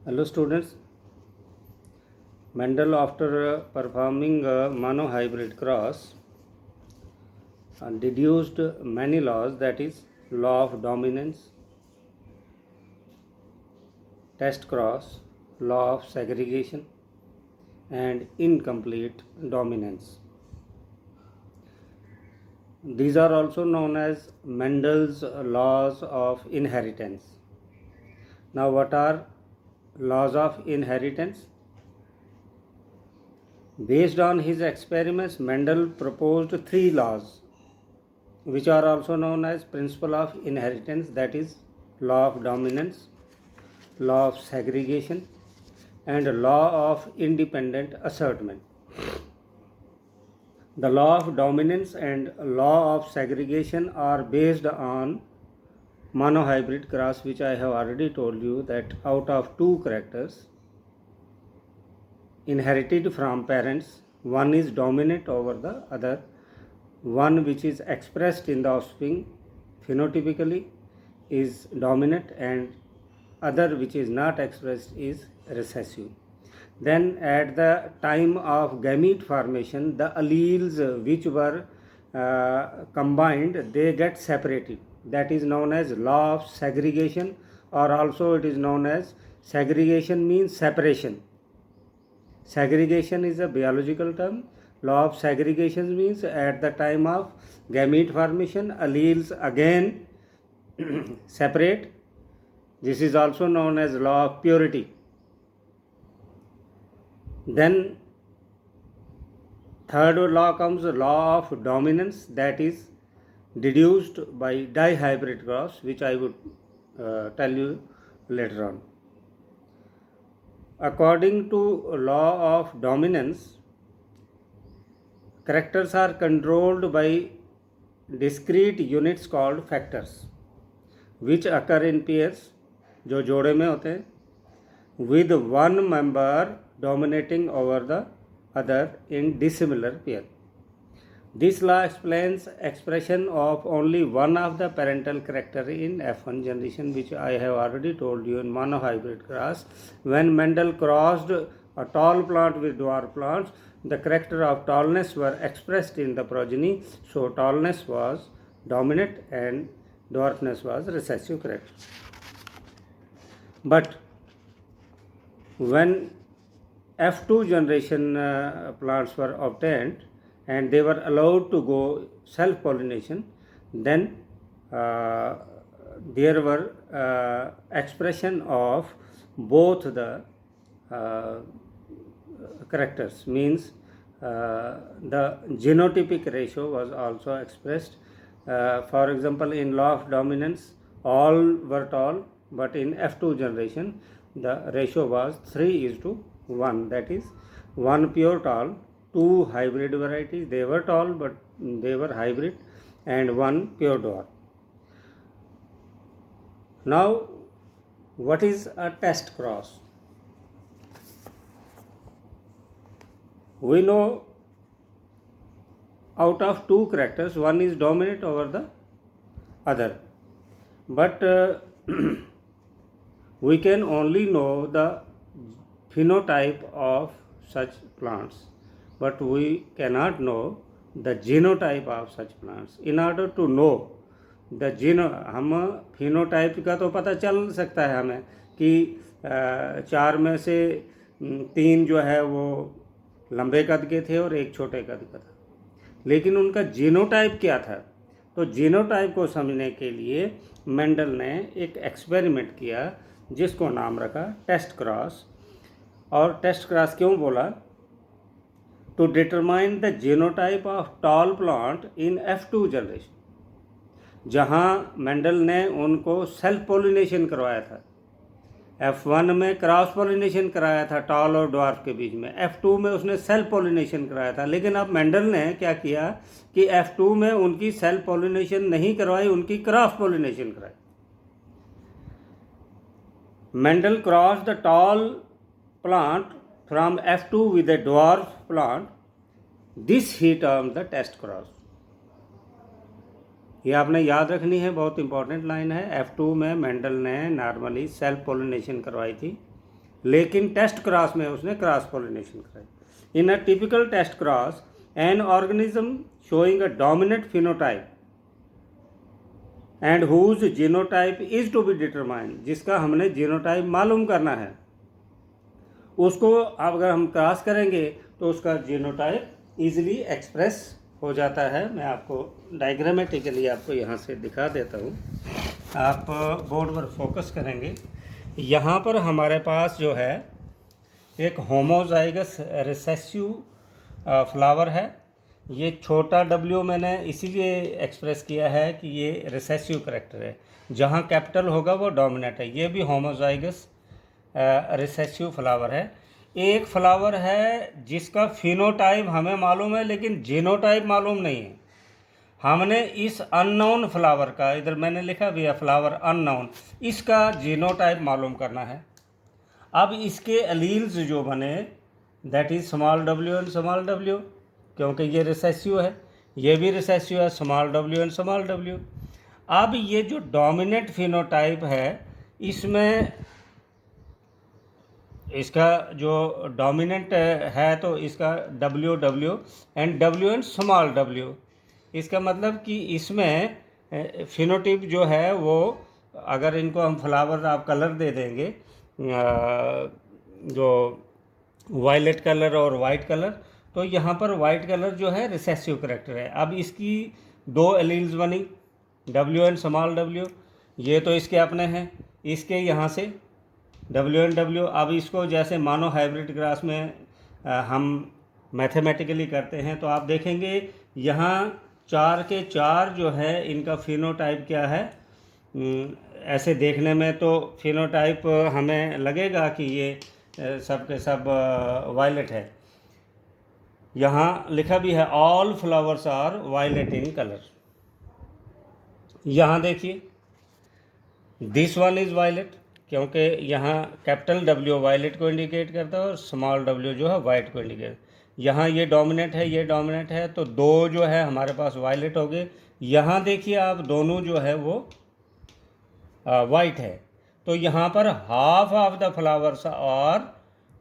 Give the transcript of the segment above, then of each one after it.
Hello students, Mendel after performing a monohybrid cross deduced many laws, that is law of dominance, test cross, law of segregation and incomplete dominance. These are also known as Mendel's laws of inheritance. Now what are laws of inheritance? Based on his experiments, Mendel proposed three laws which are also known as principle of inheritance, that is law of dominance, law of segregation and law of independent assertment. The law of dominance and law of segregation are based on monohybrid cross, which I have already told you that out of two characters inherited from parents, one is dominant over the other, one which is expressed in the offspring phenotypically is dominant and other which is not expressed is recessive. Then at the time of gamete formation, the alleles which were combined, they get separated. That is known as law of segregation, or also it is known as segregation means separation. Segregation is a biological term. Law of segregation means at the time of gamete formation, alleles again separate. This is also known as law of purity. Then third law comes law of dominance, that is deduced by dihybrid cross, which I would tell you later on. According to law of dominance, characters are controlled by discrete units called factors, which occur in pairs, जो जोड़े में होते हैं, with one member dominating over the other in dissimilar pair. This law explains expression of only one of the parental character in F1 generation, which I have already told you in monohybrid cross. When Mendel crossed a tall plant with dwarf plants, the character of tallness were expressed in the progeny, so tallness was dominant and dwarfness was recessive character. But when F2 generation plants were obtained and they were allowed to go self-pollination, then there were expression of both the characters, means the genotypic ratio was also expressed. For example, in law of dominance, all were tall, but in F2 generation, the ratio was 3:1, that is, one pure tall, two hybrid varieties, they were tall but they were hybrid, and one pure dwarf. Now, what is a test cross? We know out of two characters, one is dominant over the other, but we can only know the phenotype of such plants, but we cannot know the genotype of such plants. In order to know the हम phenotype का तो पता चल सकता है हमें कि चार में से तीन जो है वो लंबे कद के थे और एक छोटे कद का था, लेकिन उनका जीनोटाइप क्या था? तो जीनोटाइप को समझने के लिए मेंडल ने एक एक्सपेरिमेंट किया जिसको नाम रखा टेस्ट क्रॉस. और टेस्ट क्रॉस क्यों बोला? To determine the genotype of tall plant in F2 generation, जहाँ मेंडल ने उनको सेल्फ पोलिनेशन करवाया था. F1 में क्रॉस पोलिनेशन कराया था टॉल और ड्वार्फ के बीच में, F2 में उसने सेल्फ पोलिनेशन कराया था. लेकिन अब मेंडल ने क्या किया कि F2 में उनकी सेल्फ पोलिनेशन नहीं करवाई, उनकी क्रॉस पोलिनेशन कराई. Mendel crossed the tall plant from F2 with a dwarf plant. This he termed the test cross. ये आपने याद रखनी है, बहुत इंपॉर्टेंट लाइन है. F2 में मेंडल ने नॉर्मली सेल्फ पोलिनेशन करवाई थी लेकिन टेस्ट क्रॉस में उसने क्रॉस पॉलिनेशन कराई। In a typical test cross an organism showing a dominant phenotype and whose genotype is to be determined, जिसका हमने जीनोटाइप मालूम करना है, उसको अगर हम क्रॉस करेंगे तो उसका जीनोटाइप इजीली एक्सप्रेस हो जाता है। मैं आपको डायग्रामेटिकली आपको यहाँ से दिखा देता हूँ, आप बोर्ड पर फोकस करेंगे। यहाँ पर हमारे पास जो है एक होमोजाइगस रिसेसिव फ्लावर है। ये छोटा w मैंने इसीलिए एक्सप्रेस किया है कि ये रिसेसिव करेक्टर है, जहाँ कैपिटल होगा वो डोमिनेंट है। ये भी होमोजाइगस रिसेसिव फ्लावर है। एक फ्लावर है जिसका फिनोटाइप हमें मालूम है लेकिन जीनोटाइप मालूम नहीं है। हमने इस अननोन फ्लावर का, इधर मैंने लिखा भी है फ्लावर अननोन, इसका जीनोटाइप मालूम करना है। अब इसके एलील्स जो बने that is small w and small w, क्योंकि ये रिसेसिव है, ये भी रिसेसिव है, small w and small w। अब ये जो डोमिनेंट फिनोटाइप है इसमें इसका जो डोमिनेंट है तो इसका w एंड स्मॉल w, इसका मतलब कि इसमें फिनोटाइप जो है वो, अगर इनको हम फ्लावर आप कलर दे देंगे जो वायलेट कलर और वाइट कलर, तो यहाँ पर वाइट कलर जो है रिसेसिव करेक्टर है। अब इसकी दो एलील्स बनी w एंड स्मॉल w, ये तो इसके अपने हैं, इसके यहाँ से w एंड w। अब इसको जैसे मानो हाइब्रिड क्रॉस में हम मैथमेटिकली करते हैं तो आप देखेंगे यहाँ 4 के 4 जो है इनका फिनोटाइप क्या है। ऐसे देखने में तो फिनोटाइप हमें लगेगा कि ये सब के सब वायलेट है। यहाँ लिखा भी है all flowers are violet in colour. यहाँ देखिए दिस वन इज़ वायलेट, क्योंकि यहाँ कैपिटल W वायलेट को इंडिकेट करता है और स्मॉल w जो है वाइट को इंडिकेट। यहाँ ये डोमिनेंट है, ये डोमिनेंट है, तो दो जो है हमारे पास वायलेट हो गए। यहाँ देखिए आप दोनों जो है वो वाइट है, तो यहाँ पर half of the flowers are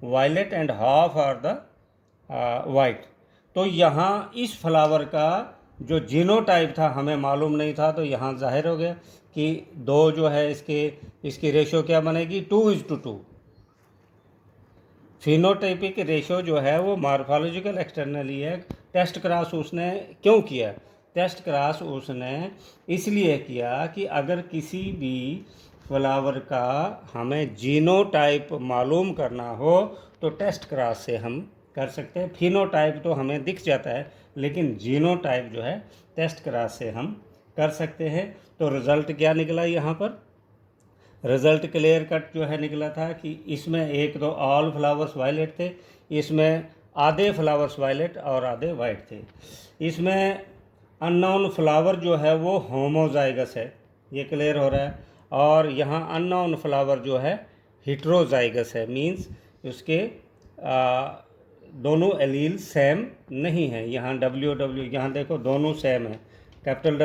violet and half are the white. तो यहाँ इस फ्लावर का जो जीनोटाइप था हमें मालूम नहीं था, तो यहाँ जाहिर हो गया कि दो जो है इसकी रेशो क्या बनेगी 2:2। फिनोटाइपिक रेशो जो है वो मॉर्फोलॉजिकल एक्सटर्नली है। टेस्ट क्रॉस उसने क्यों किया? टेस्ट क्रॉस उसने इसलिए किया कि अगर किसी भी फ्लावर का हमें जीनोटाइप मालूम करना हो तो टेस्ट क्रॉस से हम कर सकते हैं। फिनोटाइप तो हमें दिख जाता है लेकिन जीनोटाइप जो है टेस्ट क्रॉस से हम कर सकते हैं। तो रिज़ल्ट क्या निकला? यहाँ पर रिज़ल्ट क्लियर कट जो है निकला था कि इसमें एक तो ऑल फ्लावर्स वायलेट थे, इसमें आधे फ्लावर्स वायलेट और आधे वाइट थे। इसमें अननोन फ्लावर जो है वो होमोजाइगस है, ये क्लियर हो रहा है। और यहाँ अननोन फ्लावर जो है हेटेरोजाइगस है, मींस उसके दोनों एलील सेम नहीं है। यहाँ w यहाँ देखो दोनों सेम है, कैपिटल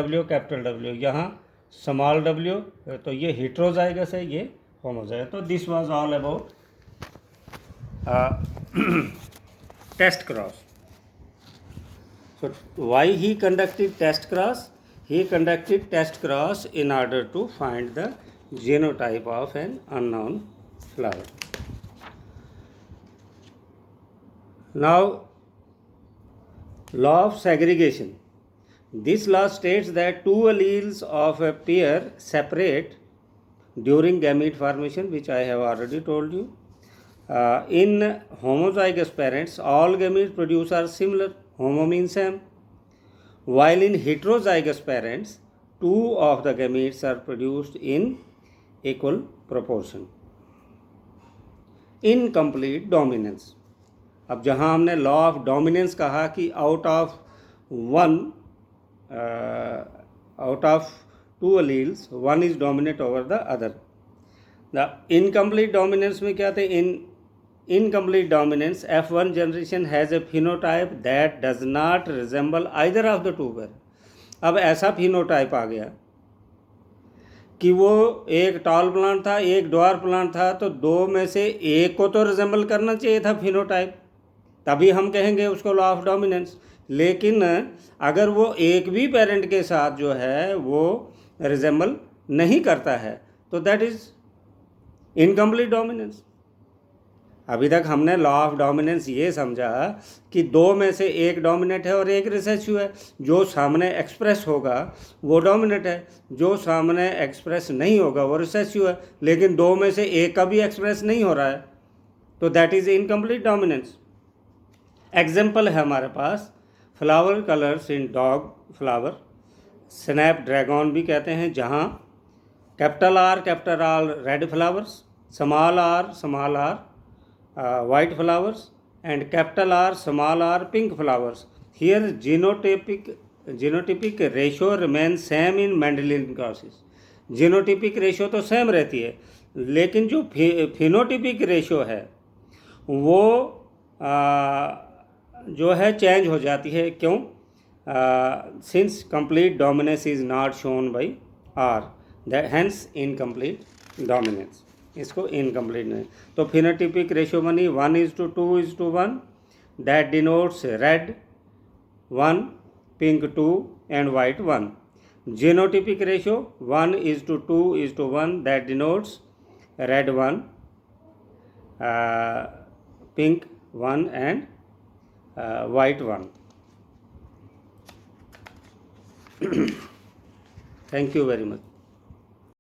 W, यहाँ स्मॉल w, तो ये हेटेरोजाइगस है, ये होमोजाइगस। तो this was all about test cross. So why he conducted test cross? He conducted test cross in order to find the genotype of an unknown flower. Now, law of segregation. This law states that two alleles of a pair separate during gamete formation, which I have already told you. In homozygous parents, all gametes produced are similar. Homo means same. While in heterozygous parents, two of the gametes are produced in equal proportion. Incomplete dominance. अब जहाँ हमने law of dominance कहा कि out of two alleles one is dominate over the other. The incomplete dominance में क्या थे? Incomplete dominance, F1 generation has a phenotype that does not resemble either of the two pair. अब ऐसा phenotype आ गया कि वो एक टॉल प्लांट था, एक ड्वार्फ प्लांट था, तो दो में से एक को तो रिजेंबल करना चाहिए था फिनोटाइप, तभी हम कहेंगे उसको लॉ ऑफ डोमिनेंस। लेकिन अगर वो एक भी पेरेंट के साथ जो है वो रिजेंबल नहीं करता है तो दैट इज इनकम्प्लीट डोमिनेंस। अभी तक हमने लॉ ऑफ डोमिनेंस ये समझा कि दो में से एक डोमिनेट है और एक रिसेसिव है। जो सामने एक्सप्रेस होगा वो डोमिनेट है, जो सामने एक्सप्रेस नहीं होगा वो रिसेसिव है। लेकिन दो में से एक का भी एक्सप्रेस नहीं हो रहा है तो that is incomplete dominance. Example है हमारे पास flower colours in dog flower, snapdragon भी कहते हैं, जहाँ capital R red flowers, small R white flowers, and capital R small r pink flowers. Here genotypic ratio remains same in Mendelian crosses. Genotypic ratio तो same रहती है, लेकिन जो phenotypic ratio है वो जो है चेंज हो जाती है। क्यों? Since complete dominance is not shown by R, that hence incomplete dominance, इसको इनकम्प्लीट नहीं। तो फिनोटिपिक रेशियो बनी 1:2:1, that denotes red 1, pink 2 and white 1। Genotypic ratio 1:2:1, that denotes red 1, pink 1 and white 1। Thank you very much.